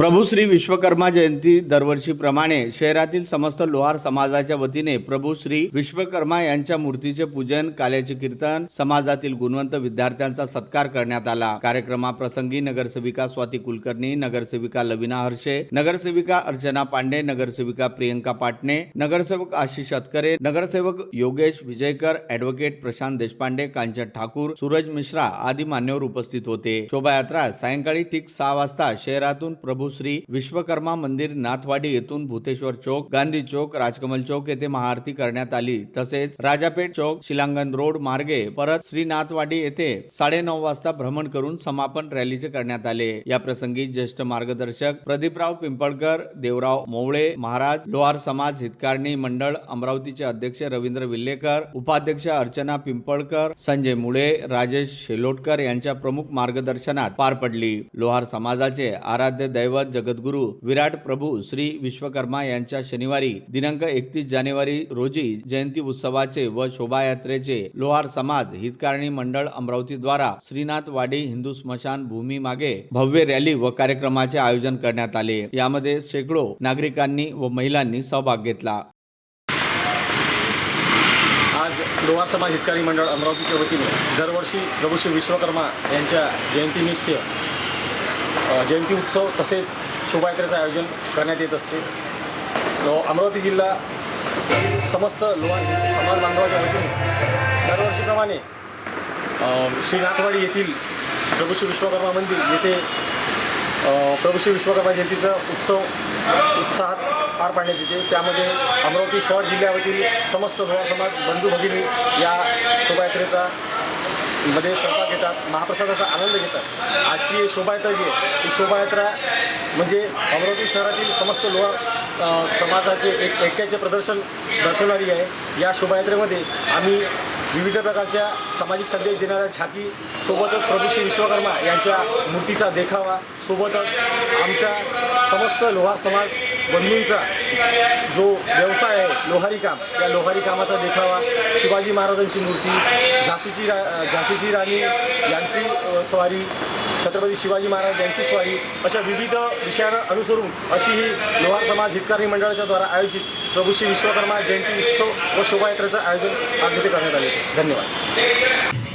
प्रभू श्री विश्वकर्मा जयंती दरवर्षीप्रमाणे शहरातील समस्त लोहार समाजाच्या वतीने प्रभू श्री विश्वकर्मा यांच्या मूर्तीचे पूजन, काल्याचे कीर्तन, समाजातील गुणवंत विद्यार्थ्यांचा सत्कार करण्यात आला। कार्यक्रमाप्रसंगी नगरसेविका स्वाती कुलकर्णी, नगरसेविका लविना हर्षे, नगरसेविका अर्चना पांडे, नगरसेविका प्रियंका पाटणे, नगरसेवक आशिष अतकरे, नगरसेवक योगेश विजयकर, ॲडव्होकेट प्रशांत देशपांडे, कांचन ठाकूर, सूरज मिश्रा आदी मान्यवर उपस्थित होते। शोभायात्रा सायंकाळी ठीक 6 वाजता शहरातून प्रभू श्री विश्वकर्मा मंदिर, नाथवाडी येथून भूतेश्वर चौक, गांधी चौक, राजकमल चौक येथे महाआरती करण्यात आली। तसेच राजापेठ चौक, शिलांगण रोड मार्गे परत श्री नाथवाडी येथे 9:30 वाजता भ्रमण करून समापन रॅलीचे करण्यात आले। या प्रसंगी ज्येष्ठ मार्गदर्शक प्रदीपराव पिंपळकर, देवराव मोवळे महाराज, लोहार समाज हितकारणी मंडळ अमरावतीचे अध्यक्ष रवींद्र विल्लेकर, उपाध्यक्ष अर्चना पिंपळकर, संजय मुळे, राजेश शेलोटकर यांच्या प्रमुख मार्गदर्शनात पार पडली। लोहार समाजाचे आराध्य दैवत जगद्गुरु विराट प्रभू श्री विश्वकर्मा यांच्या शनिवारी दिनांक 31 जानेवारी रोजी जयंती उत्सवाचे व शोभायात्रेचे लोहार समाज हितकारणी मंडळ अमरावती द्वारा श्रीनाथ वाडी हिंदू स्मशान भूमी मागे भव्य रॅली व कार्यक्रमाचे आयोजन करण्यात आले। यामध्ये शेकडो नागरिकांनी व महिलांनी सहभाग घेतला। आज लोहार समाज हितकारी मंडळ अमरावतीच्या वतीने दरवर्षी प्रभू श्री विश्वकर्मा यांच्या जयंतीनिमित्त जयंती उत्सव तसेच शोभायात्रेचं आयोजन करण्यात येत असते। अमरावती जिल्हा समस्त लोहार समाज बांधवाच्या वतीने दरवर्षीप्रमाणे श्री नाथवाडी येथील प्रभू श्री विश्वकर्मा मंदिर येथे प्रभू श्री विश्वकर्मा जयंतीचा उत्सव उत्साहात पार पाडण्यात येते। त्यामध्ये अमरावती शहर जिल्ह्यावरील समस्त लोहार समाज बंधू भगिनी या शोभायात्रेचा मध्ये सहभाग घेतात, महाप्रसादाचा आनंद घेतात। आजची शोभायात्रा जी आहे ही शोभायात्रा म्हणजे अमरावती शहरातील समस्त लोहार समाजाचे एक ऐक्याचे प्रदर्शन दर्शवणारी आहे। या शोभायात्रेमध्ये आम्ही विविध प्रकारच्या सामाजिक संदेश देणाऱ्या झाकी, सोबतच प्रभू श्री विश्वकर्मा यांच्या मूर्तीचा देखावा, सोबतच आमच्या समस्त लोहार समाज बंधूंचा जो व्यवसाय आहे लोहारी काम, या लोहारी कामाचा देखावा, शिवाजी महाराजांची मूर्ती, झाशीची राणी यांची स्वारी, छत्रपती शिवाजी महाराज यांची स्वारी, अशा विविध विषयांना अनुसरून अशी ही लोहार समाज हितकारी मंडळाच्या द्वारा आयोजित प्रभू श्री विश्वकर्मा जयंती उत्सव व शोभायात्रेचं आयोजन आज इथे करण्यात आले। धन्यवाद।